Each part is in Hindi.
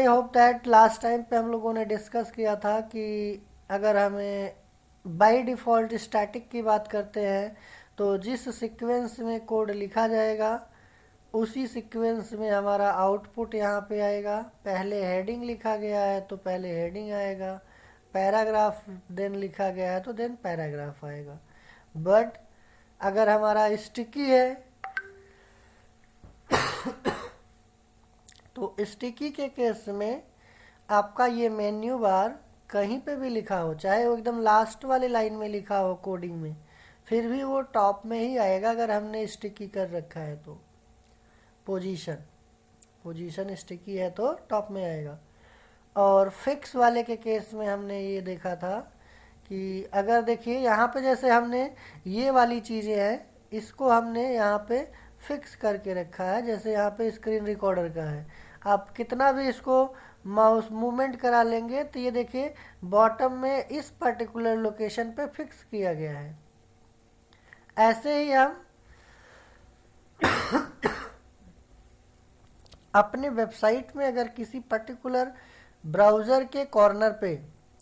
I hope that last time पे हम लोगों ने डिस्कस किया था कि अगर हमें बाय डिफ़ॉल्ट स्टैटिक की बात करते हैं तो जिस सीक्वेंस में कोड लिखा जाएगा उसी सीक्वेंस में हमारा आउटपुट यहाँ पे आएगा। पहले हेडिंग लिखा गया है तो पहले हेडिंग आएगा, पैराग्राफ देन लिखा गया है तो देन पैराग्राफ आएगा। बट अगर हमारा स्टिकी है तो स्टिकी के केस में आपका ये मेन्यू बार कहीं पे भी लिखा हो, चाहे वो एकदम लास्ट वाली लाइन में लिखा हो कोडिंग में, फिर भी वो टॉप में ही आएगा अगर हमने स्टिकी कर रखा है तो। पोजीशन पोजीशन स्टिकी है तो टॉप में आएगा। और फिक्स वाले के केस में हमने ये देखा था कि अगर देखिए यहाँ पे जैसे हमने ये वाली चीज़ें हैं इसको हमने यहाँ पे फिक्स करके रखा है, जैसे यहाँ पे स्क्रीन रिकॉर्डर का है। आप कितना भी इसको माउस मूवमेंट करा लेंगे तो ये देखिए बॉटम में इस पर्टिकुलर लोकेशन पे फिक्स किया गया है। ऐसे ही हम अपने वेबसाइट में अगर किसी पर्टिकुलर ब्राउज़र के कॉर्नर पे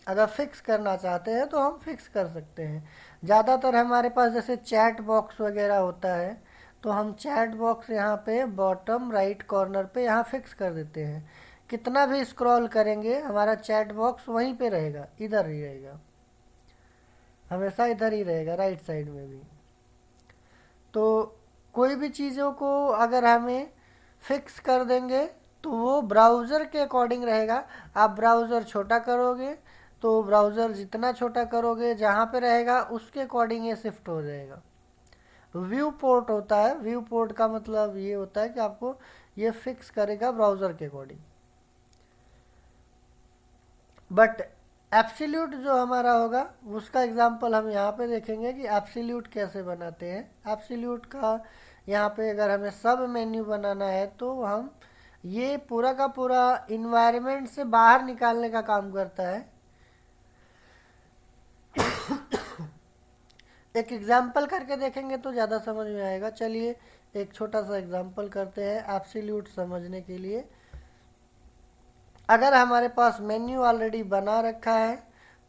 अगर फिक्स करना चाहते हैं तो हम फिक्स कर सकते हैं। ज़्यादातर हमारे पास जैसे चैट बॉक्स वगैरह होता है तो हम चैट बॉक्स यहाँ पे बॉटम राइट कॉर्नर पे यहाँ फिक्स कर देते हैं। कितना भी स्क्रॉल करेंगे हमारा चैट बॉक्स वहीं पे रहेगा, इधर ही रहेगा, हमेशा इधर ही रहेगा, राइट साइड में भी। तो कोई भी चीज़ों को अगर हमें फिक्स कर देंगे तो वो ब्राउज़र के अकॉर्डिंग रहेगा। आप ब्राउज़र छोटा करोगे तो ब्राउज़र जितना छोटा करोगे जहाँ पे रहेगा उसके अकॉर्डिंग ये शिफ्ट हो जाएगा। व्यू पोर्ट होता है, व्यू पोर्ट का मतलब ये होता है कि आपको ये फिक्स करेगा ब्राउज़र के अकॉर्डिंग। बट एब्सोल्यूट जो हमारा होगा उसका एग्जांपल हम यहाँ पे देखेंगे कि एब्सोल्यूट कैसे बनाते हैं। एब्सोल्यूट का यहाँ पे अगर हमें सब मेन्यू बनाना है तो हम ये पूरा का पूरा इन्वायरमेंट से बाहर निकालने का काम करता है। एक एग्जांपल करके देखेंगे तो ज़्यादा समझ में आएगा। चलिए एक छोटा सा एग्जांपल करते हैं एब्सोल्यूट समझने के लिए। अगर हमारे पास मेन्यू ऑलरेडी बना रखा है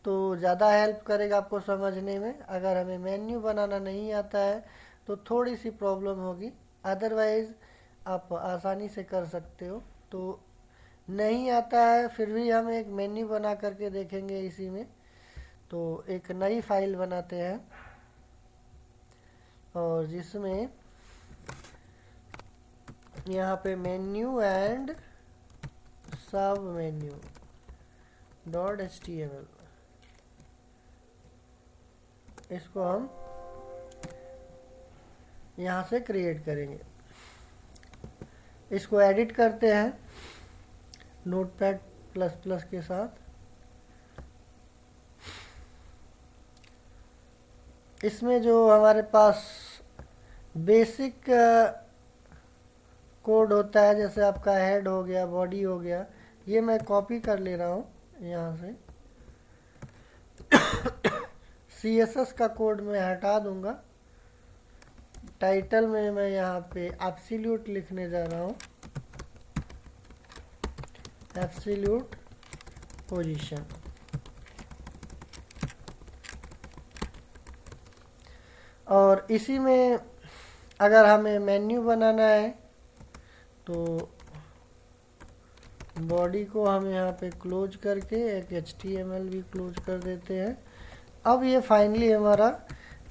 तो ज़्यादा हेल्प करेगा आपको समझने में। अगर हमें मेन्यू बनाना नहीं आता है तो थोड़ी सी प्रॉब्लम होगी, अदरवाइज़ आप आसानी से कर सकते हो। तो नहीं आता है फिर भी हम एक मेन्यू बना करके देखेंगे इसी में। तो एक नई फाइल बनाते हैं और जिसमें यहाँ पे मेन्यू एंड सब मेन्यू .html इसको हम यहाँ से क्रिएट करेंगे। इसको एडिट करते हैं नोटपैड प्लस प्लस के साथ। इसमें जो हमारे पास बेसिक कोड होता है जैसे आपका हेड हो गया, बॉडी हो गया, ये मैं कॉपी कर ले रहा हूँ यहाँ से। CSS का कोड मैं हटा दूंगा। टाइटल में मैं यहाँ पे एब्सोल्यूट लिखने जा रहा हूँ, एब्सोल्यूट पोजीशन। और इसी में अगर हमें मेन्यू बनाना है तो बॉडी को हम यहाँ पे क्लोज करके एक HTML भी क्लोज कर देते हैं। अब ये फाइनली हमारा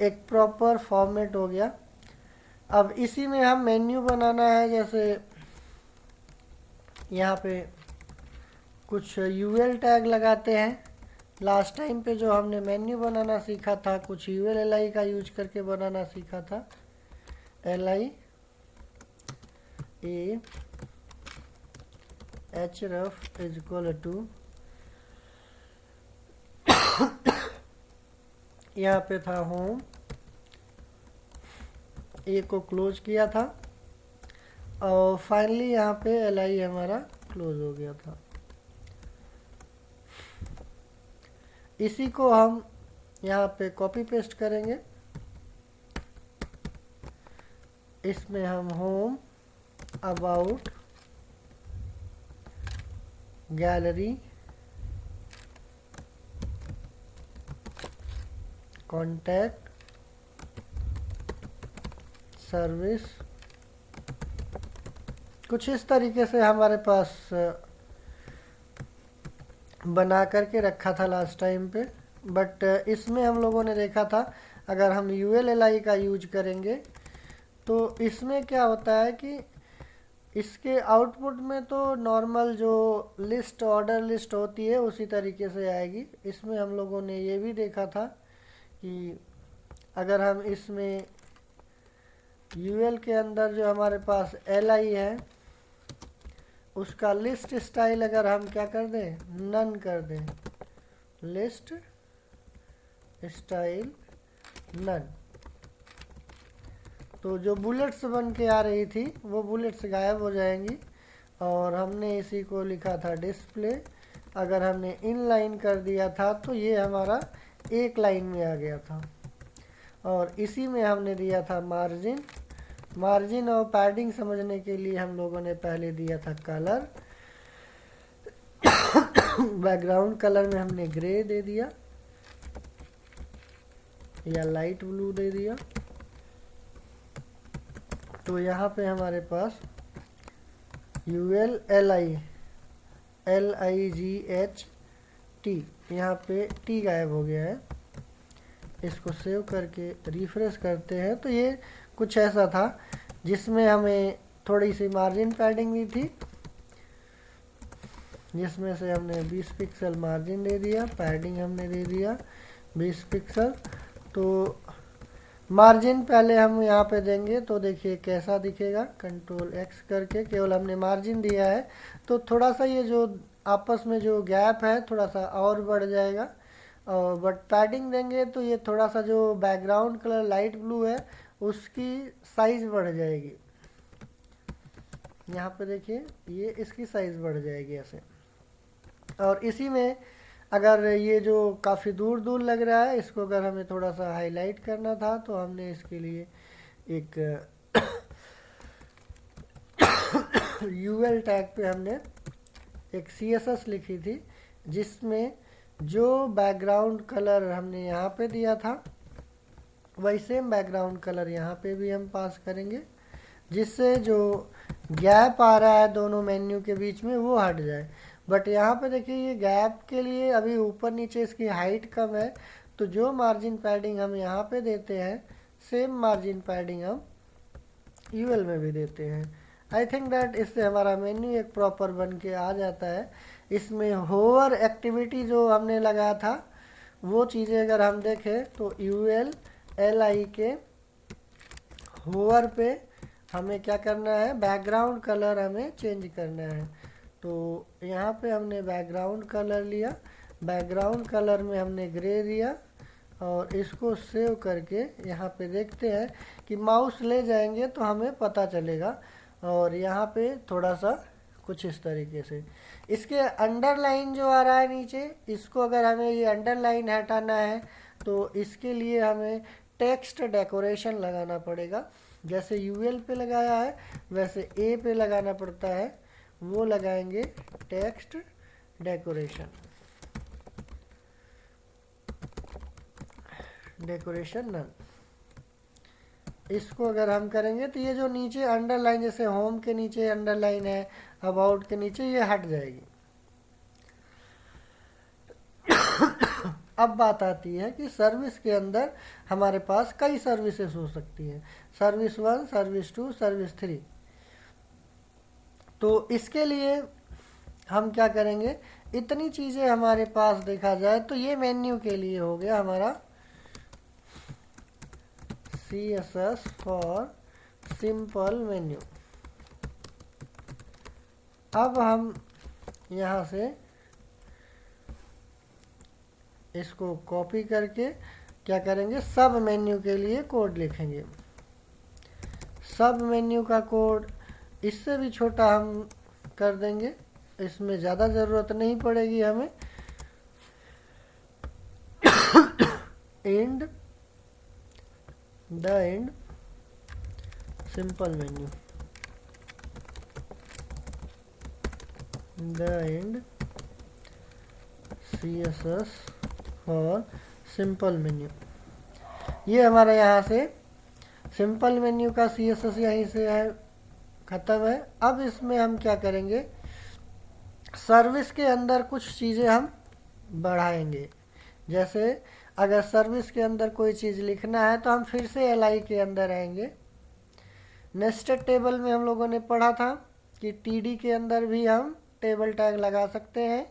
एक प्रॉपर फॉर्मेट हो गया। अब इसी में हम मेन्यू बनाना है, जैसे यहाँ पे कुछ UL टैग लगाते हैं। लास्ट टाइम पे जो हमने मेन्यू बनाना सीखा था कुछ UL-LI का यूज करके बनाना सीखा था। LI A href is equal to, यहाँ पे था होम, ए को क्लोज किया था और फाइनली यहाँ पे LI हमारा क्लोज हो गया था। इसी को हम यहाँ पे कॉपी पेस्ट करेंगे। इसमें हम home, about, gallery, contact, service, कुछ इस तरीके से हमारे पास बना करके रखा था लास्ट टाइम पे। बट इसमें हम लोगों ने देखा था अगर हम ULLI का यूज करेंगे तो इसमें क्या होता है कि इसके आउटपुट में तो नॉर्मल जो लिस्ट, ऑर्डर लिस्ट होती है उसी तरीके से आएगी। इसमें हम लोगों ने ये भी देखा था कि अगर हम इसमें UL के अंदर जो हमारे पास LI है उसका लिस्ट स्टाइल अगर हम क्या कर दें, नन कर दें, लिस्ट स्टाइल नन, तो जो बुलेट्स बन के आ रही थी वो बुलेट्स गायब हो जाएंगी। और हमने इसी को लिखा था डिस्प्ले, अगर हमने इन लाइन कर दिया था तो ये हमारा एक लाइन में आ गया था। और इसी में हमने दिया था मार्जिन, मार्जिन और पैडिंग समझने के लिए हम लोगों ने पहले दिया था कलर, बैकग्राउंड कलर में हमने ग्रे दे दिया या लाइट ब्लू दे दिया। तो यहाँ पे हमारे पास ULLI LIGHT, यहाँ पे T गायब हो गया है। इसको सेव करके रिफ्रेश करते हैं तो ये कुछ ऐसा था जिसमें हमें थोड़ी सी मार्जिन पैडिंग दी थी, जिसमें से हमने 20 पिक्सल मार्जिन दे दिया, पैडिंग हमने दे दिया 20 पिक्सल। तो मार्जिन पहले हम यहाँ पे देंगे तो देखिए कैसा दिखेगा, कंट्रोल X करके केवल हमने मार्जिन दिया है तो थोड़ा सा ये जो आपस में जो गैप है थोड़ा सा और बढ़ जाएगा। और बट पैडिंग देंगे तो ये थोड़ा सा जो बैकग्राउंड कलर लाइट ब्लू है उसकी साइज बढ़ जाएगी। यहाँ पे देखिए ये इसकी साइज बढ़ जाएगी ऐसे। और इसी में अगर ये जो काफ़ी दूर दूर लग रहा है इसको अगर हमें थोड़ा सा हाईलाइट करना था तो हमने इसके लिए एक UL टैग पे हमने एक CSS लिखी थी जिसमें जो बैकग्राउंड कलर हमने यहाँ पे दिया था वही सेम बैकग्राउंड कलर यहाँ पे भी हम पास करेंगे, जिससे जो गैप आ रहा है दोनों मेन्यू के बीच में वो हट जाए। बट यहाँ पे देखिए ये गैप के लिए अभी ऊपर नीचे इसकी हाइट कम है, तो जो मार्जिन पैडिंग हम यहाँ पे देते हैं सेम मार्जिन पैडिंग हम UL में भी देते हैं। आई थिंक दैट इससे हमारा मेन्यू एक प्रॉपर बन के आ जाता है। इसमें होवर एक्टिविटी जो हमने लगाया था वो चीज़ें अगर हम देखें तो ULLI के होवर पे हमें क्या करना है, बैकग्राउंड कलर हमें चेंज करना है। तो यहाँ पे हमने बैकग्राउंड कलर लिया, बैकग्राउंड कलर में हमने ग्रे दिया और इसको सेव करके यहाँ पे देखते हैं कि माउस ले जाएंगे तो हमें पता चलेगा। और यहाँ पे थोड़ा सा कुछ इस तरीके से इसके अंडरलाइन जो आ रहा है नीचे, इसको अगर हमें ये अंडरलाइन हटाना है तो इसके लिए हमें टेक्स्ट डेकोरेशन लगाना पड़ेगा। जैसे UL पे लगाया है वैसे A पे लगाना पड़ता है, वो लगाएंगे टेक्स्ट डेकोरेशन, डेकोरेशन नन। इसको अगर हम करेंगे तो ये जो नीचे अंडरलाइन, जैसे होम के नीचे अंडरलाइन है, अबाउट के नीचे, ये हट जाएगी। अब बात आती है कि सर्विस के अंदर हमारे पास कई सर्विसेज हो सकती हैं, सर्विस 1, सर्विस 2, सर्विस 3। तो इसके लिए हम क्या करेंगे, इतनी चीज़ें हमारे पास देखा जाए तो ये मेन्यू के लिए हो गया हमारा CSS फॉर सिंपल मेन्यू। अब हम यहाँ से इसको कॉपी करके क्या करेंगे, सब मेन्यू के लिए कोड लिखेंगे। सब मेन्यू का कोड इससे भी छोटा हम कर देंगे, इसमें ज़्यादा ज़रूरत नहीं पड़ेगी हमें। And the end simple menu, the end CSS for simple menu. ये हमारा यहाँ से सिंपल मेन्यू का CSS यहीं से है, ख़त्म है। अब इसमें हम क्या करेंगे, सर्विस के अंदर कुछ चीज़ें हम बढ़ाएंगे। जैसे अगर सर्विस के अंदर कोई चीज़ लिखना है तो हम फिर से LI के अंदर आएंगे। नेस्टेड टेबल में हम लोगों ने पढ़ा था कि TD के अंदर भी हम टेबल टैग लगा सकते हैं,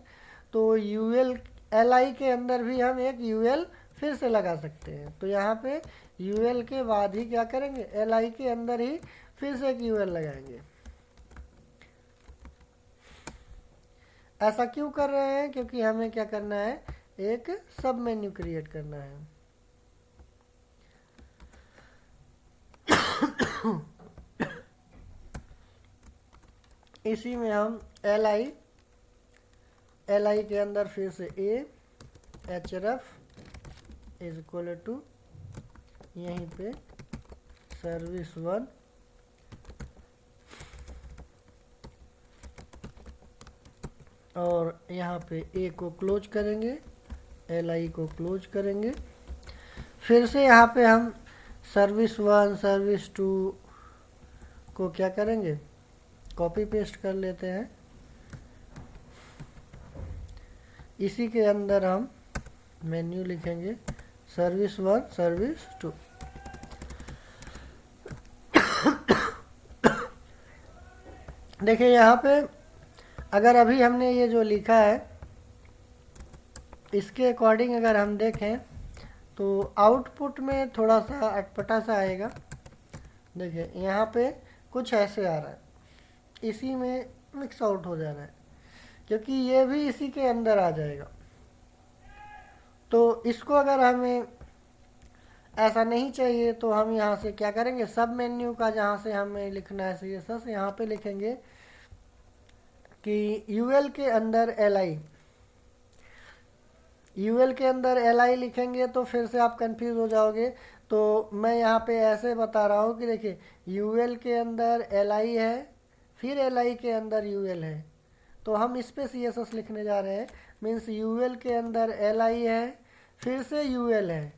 तो UL LI के अंदर भी हम एक UL फिर से लगा सकते हैं। तो यहाँ पे UL के बाद ही क्या करेंगे, LI के अंदर ही फिर से एक UL लगाएंगे। ऐसा क्यों कर रहे हैं, क्योंकि हमें क्या करना है, एक सब मेन्यू क्रिएट करना है। इसी में हम LI के अंदर फिर से href इज इक्वल टू यहीं पे service1 और यहाँ पे A को क्लोज करेंगे, LI को क्लोज करेंगे। फिर से यहाँ पे हम service1 service2 को क्या करेंगे, कॉपी पेस्ट कर लेते हैं। इसी के अंदर हम मेन्यू लिखेंगे service1 service2। देखिए यहाँ पे अगर अभी हमने ये जो लिखा है इसके अकॉर्डिंग अगर हम देखें तो आउटपुट में थोड़ा सा अटपटा सा आएगा। देखिए यहाँ पे कुछ ऐसे आ रहा है, इसी में मिक्स आउट हो जा रहा है, क्योंकि ये भी इसी के अंदर आ जाएगा। तो इसको अगर हमें ऐसा नहीं चाहिए तो हम यहाँ से क्या करेंगे, सब मेन्यू का जहाँ से हमें लिखना है CSS, यहाँ पे लिखेंगे कि UL के अंदर LI, UL के अंदर LI लिखेंगे तो फिर से आप कंफ्यूज हो जाओगे। तो मैं यहाँ पे ऐसे बता रहा हूँ कि देखिए UL के अंदर LI है, फिर LI के अंदर UL है, तो हम इस पे CSS लिखने जा रहे हैं। मीन्स UL के अंदर LI है, फिर से UL है,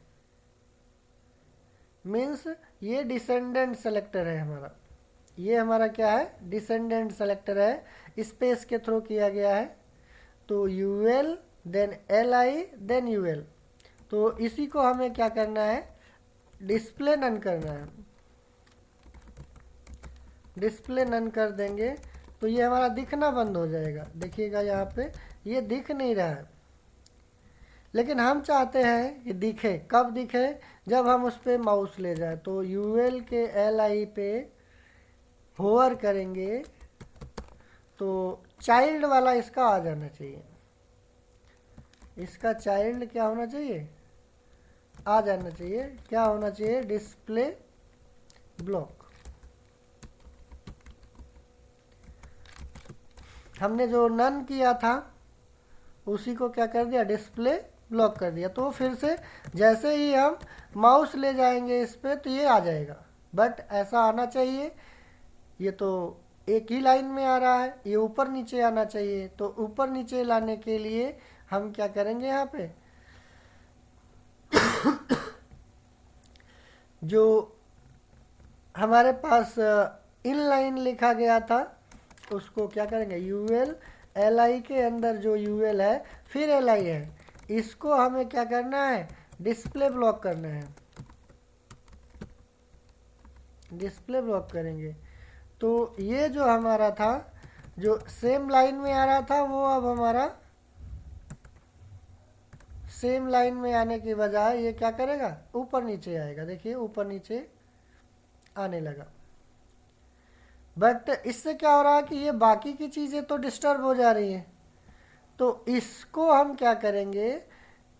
मीन्स ये डिसेंडेंट सेलेक्टर है हमारा। ये हमारा क्या है, डिसेंडेंट सेलेक्टर है, स्पेस के थ्रू किया गया है। तो UL then LI then UL। तो इसी को हमें क्या करना है, डिस्प्ले नन करना है। डिस्प्ले नन कर देंगे तो ये हमारा दिखना बंद हो जाएगा। देखिएगा यहाँ पे ये दिख नहीं रहा है, लेकिन हम चाहते हैं कि दिखे। कब दिखे, जब हम उस पर माउस ले जाए। तो UL के LI पे होवर करेंगे तो चाइल्ड वाला इसका आ जाना चाहिए, इसका चाइल्ड क्या होना चाहिए, आ जाना चाहिए। क्या होना चाहिए, डिस्प्ले ब्लॉक। हमने जो नन किया था उसी को क्या कर दिया, डिस्प्ले ब्लॉक कर दिया। तो फिर से जैसे ही हम माउस ले जाएंगे इस पे तो ये आ जाएगा, बट ऐसा आना चाहिए। ये तो एक ही लाइन में आ रहा है, ये ऊपर नीचे आना चाहिए। तो ऊपर नीचे लाने के लिए हम क्या करेंगे, यहाँ पे जो हमारे पास इन लाइन लिखा गया था उसको क्या करेंगे, UL LI के अंदर जो UL है फिर LI है, इसको हमें क्या करना है, डिस्प्ले ब्लॉक करना है। डिस्प्ले ब्लॉक करेंगे तो ये जो हमारा था, जो सेम लाइन में आ रहा था, वो अब हमारा सेम लाइन में आने की बजाय ये क्या करेगा, ऊपर नीचे आएगा। देखिए ऊपर नीचे आने लगा। बट इससे क्या हो रहा है कि ये बाकी की चीज़ें तो डिस्टर्ब हो जा रही हैं। तो इसको हम क्या करेंगे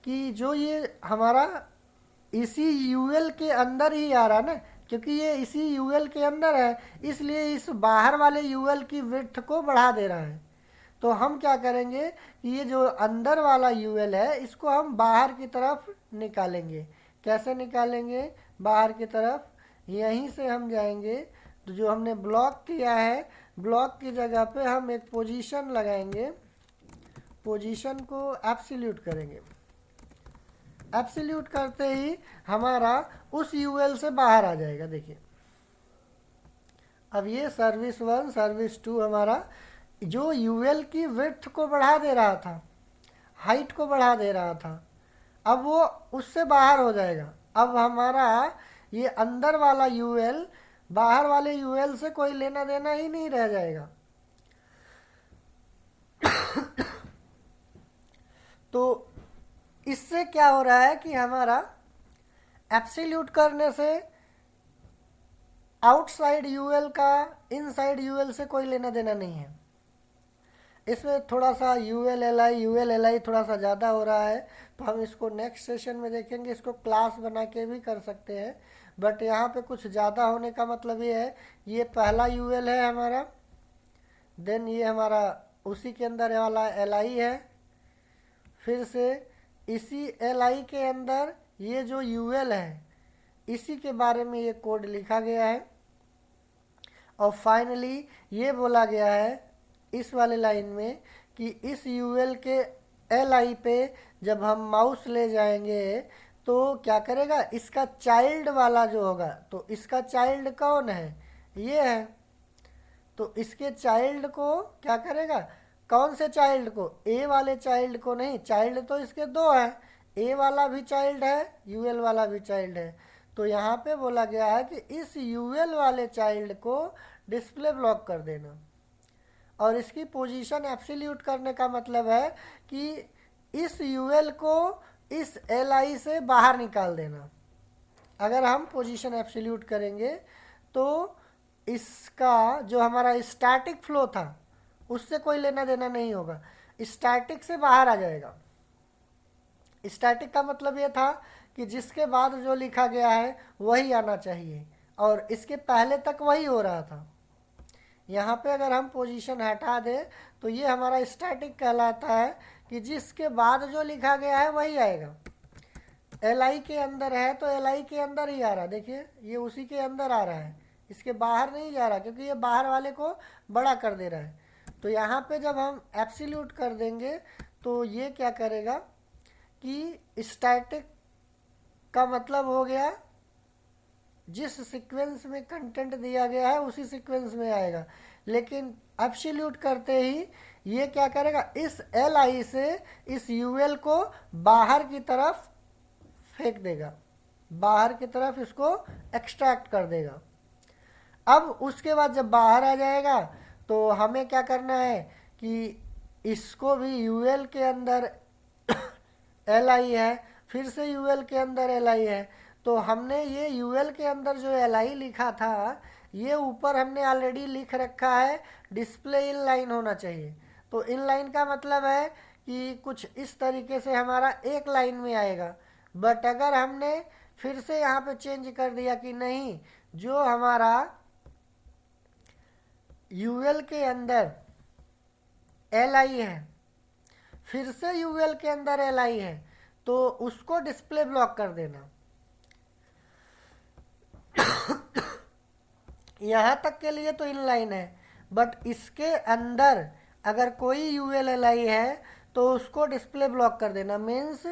कि जो ये हमारा इसी UL के अंदर ही आ रहा ना, क्योंकि ये इसी UL के अंदर है, इसलिए इस बाहर वाले UL की विड्थ को बढ़ा दे रहा है। तो हम क्या करेंगे कि ये जो अंदर वाला UL है इसको हम बाहर की तरफ निकालेंगे। कैसे निकालेंगे, बाहर की तरफ यहीं से हम जाएंगे। तो जो हमने ब्लॉक किया है, ब्लॉक की जगह पे हम एक पोजीशन लगाएंगे, पोजीशन को एब्सोल्यूट करेंगे। एब्सोल्यूट करते ही हमारा उस यूएल से बाहर आ जाएगा। देखिए अब ये सर्विस 1 सर्विस 2 हमारा जो यूएल की विड्थ को बढ़ा दे रहा था, हाइट को बढ़ा दे रहा था, अब वो उससे बाहर हो जाएगा। अब हमारा ये अंदर वाला यूएल बाहर वाले यूएल से कोई लेना देना ही नहीं रह जाएगा। तो इससे क्या हो रहा है कि हमारा एब्सोल्यूट करने से आउटसाइड यूएल का इनसाइड यूएल से कोई लेना देना नहीं है। इसमें थोड़ा सा यूएल एल आई थोड़ा सा ज़्यादा हो रहा है, तो हम इसको नेक्स्ट सेशन में देखेंगे। इसको क्लास बना के भी कर सकते हैं, बट यहाँ पे कुछ ज़्यादा होने का मतलब ये है, ये पहला यूएल है हमारा, देन ये हमारा उसी के अंदर वाला एल आई है, फिर से इसी एल आई के अंदर ये जो यूएल है इसी के बारे में ये कोड लिखा गया है, और फाइनली ये बोला गया है इस वाले लाइन में कि इस यूएल के एल आई पे जब हम माउस ले जाएंगे तो क्या करेगा, इसका चाइल्ड वाला जो होगा, तो इसका चाइल्ड कौन है, ये है, तो इसके चाइल्ड को क्या करेगा, कौन से चाइल्ड को, ए वाले चाइल्ड को नहीं, चाइल्ड तो इसके दो है, ए वाला भी चाइल्ड है, यूएल वाला भी चाइल्ड है। तो यहाँ पे बोला गया है कि इस यूएल वाले चाइल्ड को डिस्प्ले ब्लॉक कर देना, और इसकी पोजीशन एब्सोल्यूट करने का मतलब है कि इस यूएल को इस एल आई से बाहर निकाल देना। अगर हम पोजीशन एब्सोल्यूट करेंगे तो इसका जो हमारा स्टैटिक फ्लो था उससे कोई लेना देना नहीं होगा, स्टैटिक से बाहर आ जाएगा। स्टैटिक का मतलब ये था कि जिसके बाद जो लिखा गया है वही आना चाहिए, और इसके पहले तक वही हो रहा था। यहाँ पे अगर हम पोजीशन हटा दें तो ये हमारा स्टैटिक कहलाता है कि जिसके बाद जो लिखा गया है वही आएगा। एल आई के अंदर है तो एल आई के अंदर ही आ रहा, देखिए ये उसी के अंदर आ रहा है, इसके बाहर नहीं जा रहा, क्योंकि ये बाहर वाले को बड़ा कर दे रहा है। तो यहाँ पे जब हम एब्सोल्यूट कर देंगे तो ये क्या करेगा कि स्टैटिक का मतलब हो गया जिस सीक्वेंस में कंटेंट दिया गया है उसी सीक्वेंस में आएगा, लेकिन एब्सोल्यूट करते ही ये क्या करेगा, इस एल आई से इस यूएल को बाहर की तरफ फेंक देगा, बाहर की तरफ इसको एक्सट्रैक्ट कर देगा। अब उसके बाद जब बाहर आ जाएगा तो हमें क्या करना है कि इसको भी यूएल के अंदर एल आई है, फिर से यूएल के अंदर एल आई है, तो हमने ये यूएल के अंदर जो एल आई लिखा था ये ऊपर हमने ऑलरेडी लिख रखा है डिस्प्ले इन लाइन होना चाहिए। तो इन लाइन का मतलब है कि कुछ इस तरीके से हमारा एक लाइन में आएगा, बट अगर हमने फिर से यहाँ पे चेंज कर दिया कि नहीं, जो हमारा यूएल के अंदर एल आई है फिर से यूएल के अंदर एल आई है, तो उसको डिस्प्ले ब्लॉक कर देना। यहाँ तक के लिए तो इनलाइन है, बट इसके अंदर अगर कोई यूएल एल आई है तो उसको डिस्प्ले ब्लॉक कर देना। मीन्स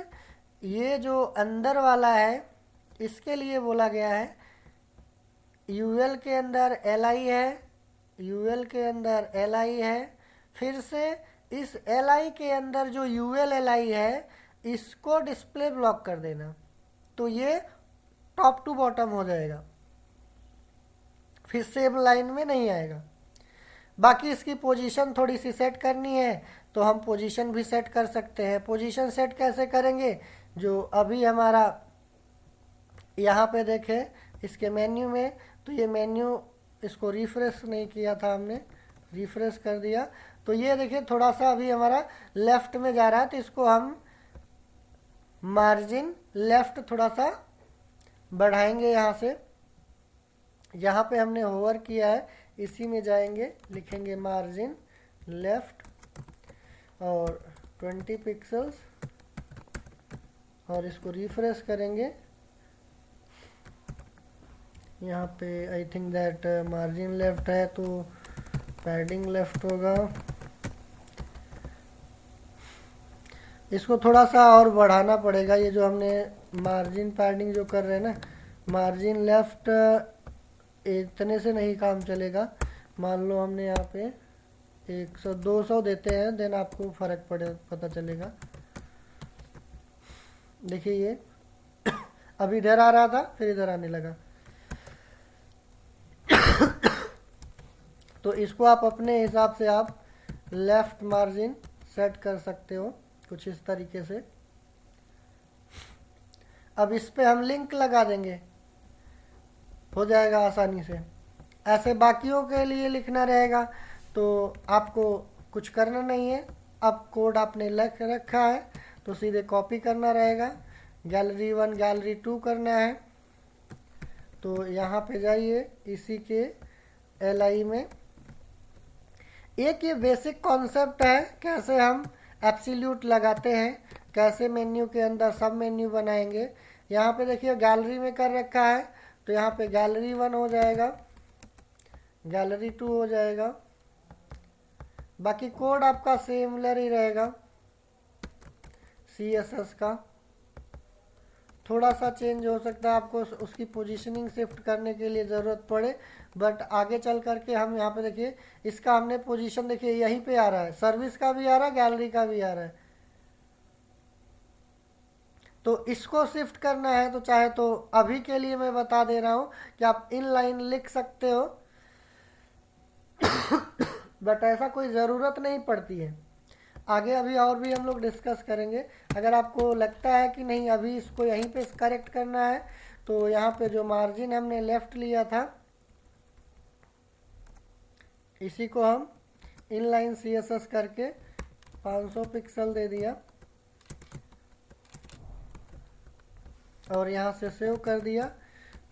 ये जो अंदर वाला है इसके लिए बोला गया है यूएल के अंदर एल आई है, यूएल के अंदर एल आई है, फिर से इस एल आई के अंदर जो यूएल एल आई है इसको डिस्प्ले ब्लॉक कर देना, तो ये टॉप टू बॉटम हो जाएगा, फिर सेम लाइन में नहीं आएगा। बाकी इसकी पोजीशन थोड़ी सी सेट करनी है तो हम पोजीशन भी सेट कर सकते हैं। पोजीशन सेट कैसे करेंगे, जो अभी हमारा यहाँ पे देखें इसके मेन्यू में, तो ये मेन्यू इसको रिफ्रेश नहीं किया था हमने, रिफ्रेश कर दिया तो ये देखिए थोड़ा सा अभी हमारा लेफ्ट में जा रहा है, तो इसको हम मार्जिन लेफ्ट थोड़ा सा बढ़ाएंगे। यहाँ से जहाँ पे हमने होवर किया है इसी में जाएंगे, लिखेंगे मार्जिन लेफ्ट और 20 पिक्सल्स और इसको रिफ्रेश करेंगे। यहाँ पे I think that margin left है तो पैडिंग लेफ्ट होगा। इसको थोड़ा सा और बढ़ाना पड़ेगा। ये जो हमने मार्जिन पैडिंग जो कर रहे हैं ना, मार्जिन लेफ्ट इतने से नहीं काम चलेगा। मान लो हमने यहाँ पे 100 200 देते हैं, देन आपको फ़र्क पता चलेगा। देखिए ये अब इधर आ रहा था, फिर इधर आने लगा। तो इसको आप अपने हिसाब से आप लेफ्ट मार्जिन सेट कर सकते हो कुछ इस तरीके से। अब इस पे हम लिंक लगा देंगे, हो जाएगा आसानी से। ऐसे बाकियों के लिए लिखना रहेगा तो आपको कुछ करना नहीं है। अब कोड आपने लिख रखा है तो सीधे कॉपी करना रहेगा। गैलरी 1 गैलरी 2 करना है तो यहाँ पे जाइए, इसी के LI में। एक ये बेसिक कॉन्सेप्ट है कैसे हम एब्सोल्यूट लगाते हैं, कैसे मेन्यू के अंदर सब मेन्यू बनाएंगे। यहाँ पे देखिए गैलरी में कर रखा है तो यहाँ पे गैलरी 1 हो जाएगा, गैलरी 2 हो जाएगा। बाकी कोड आपका सिमिलर ही रहेगा। CSS का थोड़ा सा चेंज हो सकता है, आपको उसकी पोजीशनिंग शिफ्ट करने के लिए ज़रूरत पड़े, बट आगे चल करके हम यहाँ पे देखिए इसका हमने पोजीशन देखिए यहीं पे आ रहा है, सर्विस का भी आ रहा है, गैलरी का भी आ रहा है। तो इसको शिफ्ट करना है तो चाहे तो अभी के लिए मैं बता दे रहा हूँ कि आप इन लाइन लिख सकते हो बट ऐसा कोई ज़रूरत नहीं पड़ती है। आगे अभी और भी हम लोग डिस्कस करेंगे। अगर आपको लगता है कि नहीं अभी इसको यहीं पे करेक्ट करना है तो यहाँ पे जो मार्जिन हमने लेफ्ट लिया था इसी को हम इनलाइन CSS करके 500 पिक्सल दे दिया और यहाँ से सेव कर दिया।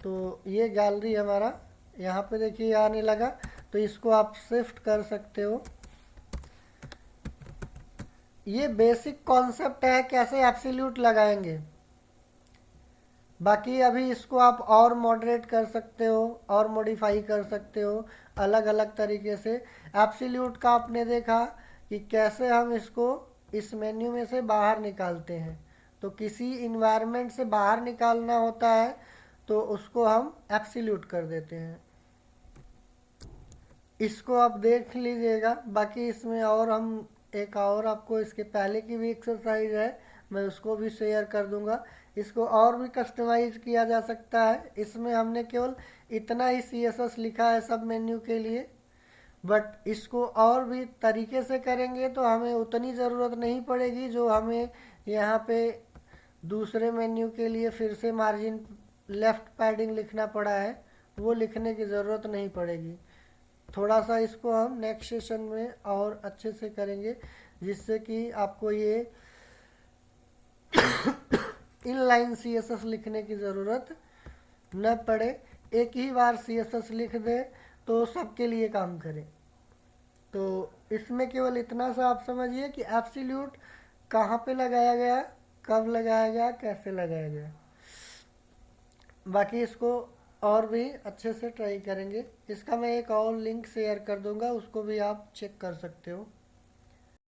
तो ये गैलरी हमारा यहाँ पे देखिए आने लगा, तो इसको आप शिफ्ट कर सकते हो। ये बेसिक कॉन्सेप्ट है कैसे एब्सोल्यूट लगाएंगे। बाकी अभी इसको आप और मॉडरेट कर सकते हो और मॉडिफाई कर सकते हो अलग अलग तरीके से। एब्सोल्यूट का आपने देखा कि कैसे हम इसको इस मेन्यू में से बाहर निकालते हैं। तो किसी इन्वायरमेंट से बाहर निकालना होता है तो उसको हम एब्सोल्यूट कर देते हैं। इसको आप देख लीजिएगा। बाकी इसमें और हम एक और आपको इसके पहले की भी एक्सरसाइज है, मैं उसको भी शेयर कर दूंगा। इसको और भी कस्टमाइज किया जा सकता है। इसमें हमने केवल इतना ही CSS लिखा है सब मेन्यू के लिए, बट इसको और भी तरीके से करेंगे तो हमें उतनी ज़रूरत नहीं पड़ेगी जो हमें यहाँ पे दूसरे मेन्यू के लिए फिर से मार्जिन लेफ्ट पैडिंग लिखना पड़ा है, वो लिखने की ज़रूरत नहीं पड़ेगी। थोड़ा सा इसको हम नेक्स्ट सेशन में और अच्छे से करेंगे जिससे कि आपको ये इनलाइन CSS लिखने की ज़रूरत न पड़े। एक ही बार CSS लिख दे तो सबके लिए काम करे। तो इसमें केवल इतना सा आप समझिए कि एब्सोल्यूट कहाँ पे लगाया गया, कब लगाया गया, कैसे लगाया गया। बाकी इसको और भी अच्छे से ट्राई करेंगे। इसका मैं एक और लिंक शेयर कर दूंगा, उसको भी आप चेक कर सकते हो।